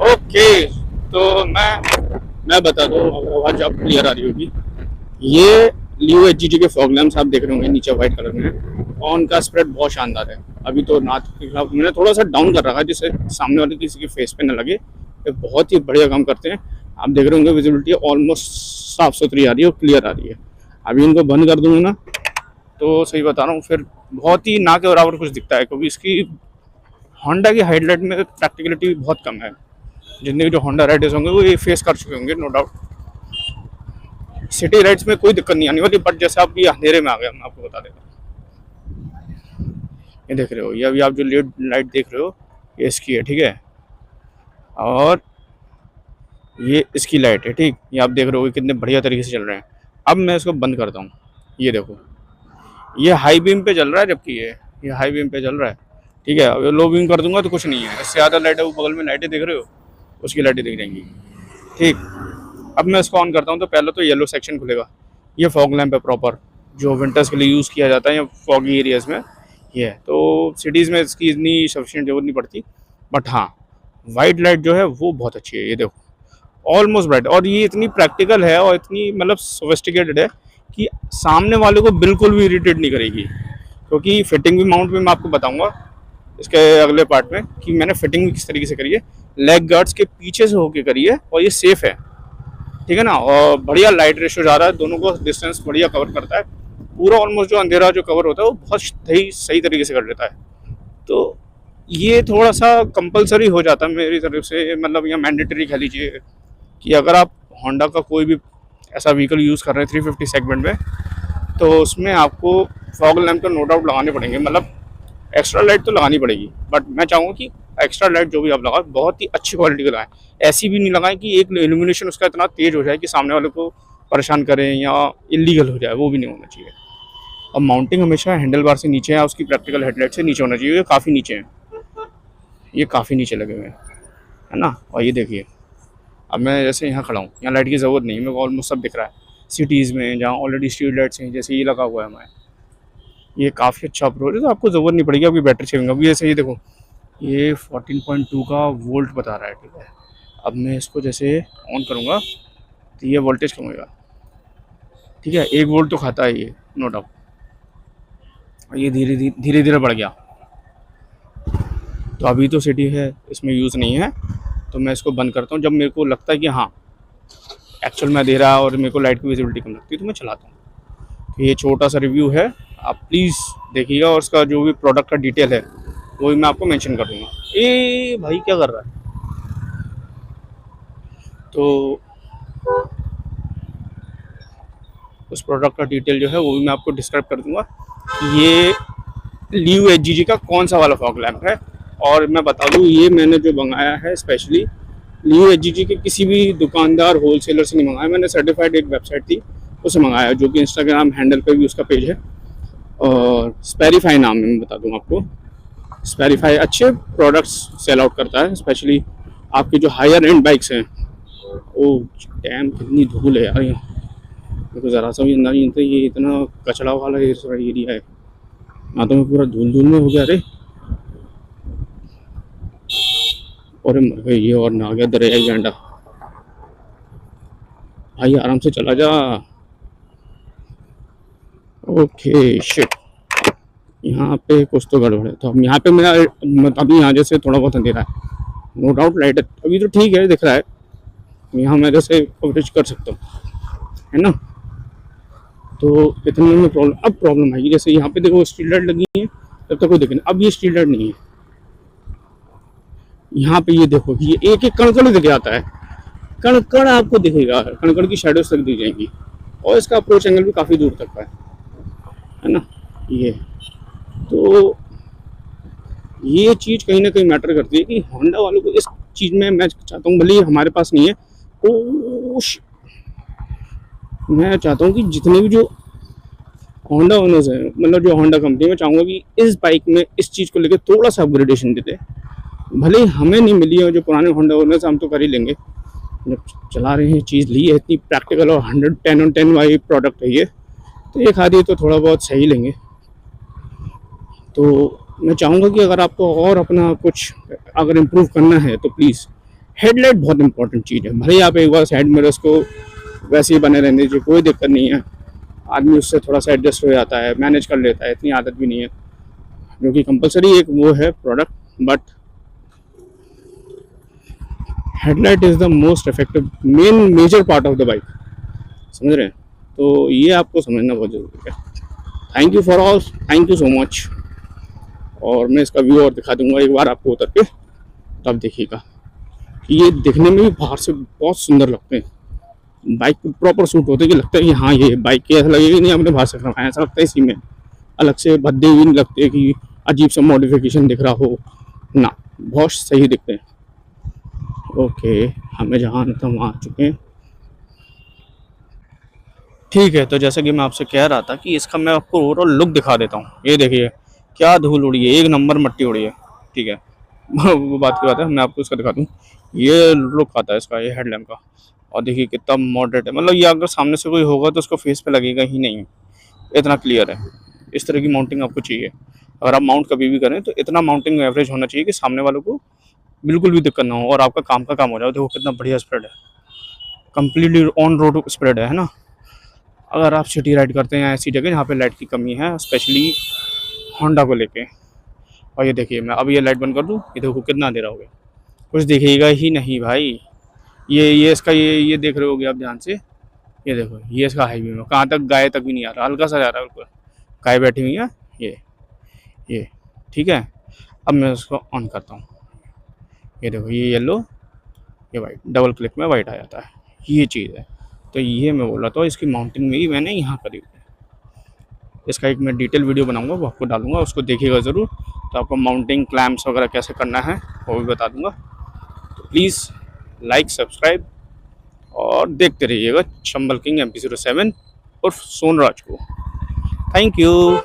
Okay, तो मैं बता दूं, अगर आवाज आप क्लियर आ रही होगी। ये लियो एच जी के फॉग लैम्प्स आप देख रहे होंगे नीचे वाइट कलर में, और उनका स्प्रेड बहुत शानदार है। अभी तो नाथ के खिलाफ मैंने थोड़ा सा डाउन कर रखा है जिससे सामने वाले किसी के फेस पे न लगे। ये बहुत ही बढ़िया काम करते हैं। आप देख रहे होंगे विजिबिलिटी ऑलमोस्ट साफ सुथरी आ रही है और क्लियर आ रही है। अभी इनको बंद कर दूंगा ना, तो सही बता रहा हूँ, फिर बहुत ही ना के बराबर कुछ दिखता है, क्योंकि इसकी होंडा की हेडलाइट में प्रैक्टिकलिटी बहुत कम है। जितने भी जो होंडा राइडर्स होंगे वो ये फेस कर चुके होंगे, नो डाउट। सिटी राइड्स में कोई दिक्कत नहीं आने वाली, बट जैसे आप ये अंधेरे में आ गया, मैं आपको बता देता हूँ। ये देख रहे हो, ये अभी आप जो लेड लाइट देख रहे हो, ये इसकी है, ठीक है। और ये इसकी लाइट है, ठीक। ये आप देख रहे हो कितने बढ़िया तरीके से चल रहे हैं। अब मैं इसको बंद करता हूँ। ये देखो, ये हाई बीम पे चल रहा है, जबकि ये हाई बीम पे चल रहा है, ठीक है। अब लो बीम कर दूंगा तो कुछ नहीं है। इससे ज़्यादा लाइट है, वो बगल में लाइटें देख रहे हो, उसकी लाइटें दिख जाएंगी, ठीक। अब मैं इसको ऑन करता हूँ तो पहले तो येलो सेक्शन खुलेगा। ये फॉग लैम्प है प्रॉपर, जो विंटर्स के लिए यूज़ किया जाता है या फॉगी एरियाज़ में। ये है, तो सिटीज़ में इसकी इतनी सफिशिएंट जरूरत नहीं पड़ती। बट हाँ, वाइट लाइट जो है वो बहुत अच्छी है। ये देखो, ऑलमोस्ट ब्राइट, और ये इतनी प्रैक्टिकल है और इतनी मतलब सोफिस्टिकेटेड है कि सामने वाले को बिल्कुल भी इरिटेट नहीं करेगी। क्योंकि फिटिंग भी माउंट में मैं आपको बताऊंगा इसके अगले पार्ट में कि मैंने फिटिंग भी किस तरीके से करी है। लेग गार्ड्स के पीछे से होके करी है और ये सेफ है, ठीक है ना। और बढ़िया लाइट रेशियो जा रहा है, दोनों को डिस्टेंस बढ़िया कवर करता है। पूरा ऑलमोस्ट जो अंधेरा जो कवर होता है वो बहुत सही तरीके से कर लेता है। तो ये थोड़ा सा कंपलसरी हो जाता है मेरी तरफ से, मतलब या मैंडेटरी कह लीजिए, कि अगर आप होंडा का कोई भी ऐसा व्हीकल यूज़ कर रहे हैं 350 सेगमेंट में, तो उसमें आपको फॉग लैम्प तो नो डाउट लगाने पड़ेंगे, मतलब एक्स्ट्रा लाइट तो लगानी पड़ेगी। बट मैं चाहूँगा कि एक्स्ट्रा लाइट जो भी आप लगाएं बहुत ही अच्छी क्वालिटी का लगाएं। ऐसी भी नहीं लगाएं कि एक इल्यूमिनेशन उसका इतना तेज हो जाए कि सामने वाले को परेशान करें या इलीगल हो जाए, वो भी नहीं होना चाहिए। और माउंटिंग हमेशा हैंडल बार से नीचे है, उसकी प्रैक्टिकल हेडलाइट से नीचे होना चाहिए। ये काफ़ी नीचे है, ये काफ़ी नीचे लगे हुए हैं, है ना। और ये देखिए, अब मैं जैसे यहाँ खड़ा हूँ, यहाँ लाइट की ज़रूरत नहीं है, मेरे को ऑलमोस्ट सब दिख रहा है। सिटीज़ में जहाँ ऑलरेडी स्ट्रीट लाइट्स हैं, जैसे ये लगा हुआ है हमारे, ये काफ़ी अच्छा अप्रोच है, तो आपको ज़रूरत नहीं पड़ेगी आपकी बैटरी सेविंग। अभी जैसे ये देखो, ये 14.2 का वोल्ट बता रहा है, ठीक है। अब मैं इसको जैसे ऑन करूँगा तो ये वोल्टेज कम होगा, ठीक है। 1 वोल्ट तो खाता है ये, नो डाउट। और ये धीरे धीरे बढ़ गया। तो अभी तो सिटी है, इसमें यूज़ नहीं है, तो मैं इसको बंद करता हूँ। जब मेरे को लगता है कि हाँ एक्चुअल में दे रहा है और मेरे को लाइट की विजिबिलिटी कम लगती है, तो मैं चलाता हूँ। तो ये छोटा सा रिव्यू है, आप प्लीज़ देखिएगा। और उसका जो भी प्रोडक्ट का डिटेल है वो भी मैं आपको मेंशन कर दूँगा। ए भाई क्या कर रहा है? तो उस प्रोडक्ट का डिटेल जो है वो भी मैं आपको डिस्क्राइब कर दूँगा। ये लियो एच जी का कौन सा वाला फॉग लैम्प है। और मैं बता दूँ, ये मैंने जो मंगाया है स्पेशली लियो एच जी के किसी भी दुकानदार होलसेलर से नहीं मंगाया, मैंने सर्टिफाइड एक वेबसाइट थी उससे मंगाया, जो कि इंस्टाग्राम हैंडल पे भी उसका पेज है। और स्पेरीफाई नाम है, मैं बता दूँ आपको। स्पेरीफाई अच्छे प्रोडक्ट्स सेल आउट करता है, स्पेशली आपकी जो हायर एंड बाइक्स हैं। ओ डैम, कितनी धूल है यार यहाँ, मेरे को ज़रा सा भी अंदाजा नहीं था ये इतना कचरा वाला एरिया है। यहाँ तो मैं पूरा धूल में हो गया। अरे और मर गई ये, और ना आ गया दरिया गेंडा। भाई आराम से चला जा। ओके शिट, यहाँ पे कुछ तो गड़बड़ है। तो अब यहाँ पे मेरा अभी यहाँ जैसे थोड़ा बहुत अंधेरा है, नो डाउट लाइट अभी तो ठीक है दिख रहा है, यहाँ मैं जैसे कवरेज कर सकता हूँ, है ना। तो इतने में प्रॉब्लम आएगी। जैसे यहाँ पे देखो स्ट्रीट लाइट लगी है, तब तक कोई दिखे नहीं। अब ये स्ट्रीट लाइट नहीं है, यहाँ पे ये देखो, ये एक एक कण दिख जाता है। कण आपको दिखेगा, कण की शेडोज तक दिख जाएंगी। और इसका अप्रोच एंगल भी काफ़ी दूर तक का है ना। ये तो ये चीज़ कहीं ना कहीं मैटर करती है कि होंडा वालों को इस चीज़ में, मैं चाहता हूँ भले ही हमारे पास नहीं है, मैं चाहता हूँ कि जितने भी जो होंडा ओनर्स हैं, मतलब जो होंडा कंपनी, मैं चाहूँगा कि इस बाइक में इस चीज़ को लेकर थोड़ा सा अपग्रेडेशन देते। भले ही हमें नहीं मिली है, जो पुराने होंडा ओनर्स हम तो कर ही लेंगे, जब चला रहे हैं, चीज़ ली है इतनी प्रैक्टिकल और 110/10 वाली प्रोडक्ट है ये, तो एक आधी तो थोड़ा बहुत सही लेंगे। तो मैं चाहूँगा कि अगर आपको और अपना कुछ अगर इम्प्रूव करना है तो प्लीज़ हेडलाइट बहुत इंपॉर्टेंट चीज़ है। भले ही आप एक बार साइड मिरर्स को वैसे ही बने रहने दीजिए, कोई दिक्कत नहीं है, आदमी उससे थोड़ा सा एडजस्ट हो जाता है, मैनेज कर लेता है, इतनी आदत भी नहीं है, क्योंकि कंपलसरी एक वो है product. But headlight is the most effective major part of the bike, समझ रहे हैं? तो ये आपको समझना बहुत ज़रूरी है। Thank you for all, thank you so much. और मैं इसका व्यू और दिखा दूंगा एक बार आपको उतर के, तब देखिएगा। ये दिखने में भी बाहर से बहुत सुंदर लगते हैं, बाइक पे प्रॉपर सूट होते हैं कि लगता है कि हाँ ये बाइक के, ऐसा लगेगा नहीं आपने बाहर से करवाया, ऐसा लगता है इसी में, अलग से भद्दे भी नहीं लगते कि अजीब सा मॉडिफिकेशन दिख रहा हो ना, बहुत सही दिखते हैं। ओके, हमें जहाँ आना था वहाँ आ चुके हैं। ठीक है, तो जैसा कि मैं आपसे कह रहा था कि इसका मैं आपको ओवरऑल लुक दिखा देता हूँ। ये देखिए क्या धूल उड़ी है, एक नंबर मट्टी उड़ी है, ठीक है। वो बात की बात है, मैं आपको इसका दिखा दूँ। ये लुक आता है इसका, ये हेडलैम्प का। और देखिए कितना मॉडरेट है, मतलब ये अगर सामने से कोई होगा तो उसको फेस पे लगेगा ही नहीं, इतना क्लियर है। इस तरह की माउंटिंग आपको चाहिए, अगर आप माउंट कभी भी करें तो इतना माउंटिंग एवरेज होना चाहिए कि सामने वालों को बिल्कुल भी दिक्कत ना हो और आपका काम का काम हो जाए। देखो कितना बढ़िया स्प्रेड है, कम्प्लीटली ऑन रोड स्प्रेड है ना। अगर आप सिटी राइड करते हैं ऐसी जगह जहाँ पे लाइट की कमी है, स्पेशली होंडा को लेके। और ये देखिए, मैं अब ये लाइट बंद कर दूँ, ये देखो कितना अंधेरा हो गया, कुछ दिखेगा ही नहीं भाई। ये इसका ये देख रहे होगे आप ध्यान से, ये देखो ये इसका हाईवे में कहाँ तक, गाय तक भी नहीं आ रहा, हल्का सा जा रहा है बिल्कुल, गाय बैठी हुई है ये ठीक है। अब मैं उसको ऑन करता हूँ, ये देखो ये येलो, ये वाइट, डबल क्लिक में वाइट आ जाता है, ये चीज़ है। तो ये मैं बोल रहा था, इसकी माउंटिंग में ही मैंने यहाँ करी हुई है। इसका एक मैं डिटेल वीडियो बनाऊंगा, वो आपको डालूंगा, उसको देखिएगा ज़रूर। तो आपको माउंटिंग क्लैम्प्स वगैरह कैसे करना है वो भी बता दूंगा। तो प्लीज़ लाइक, सब्सक्राइब और देखते रहिएगा चंबल किंग MP07 और सोनराज को। Thank you.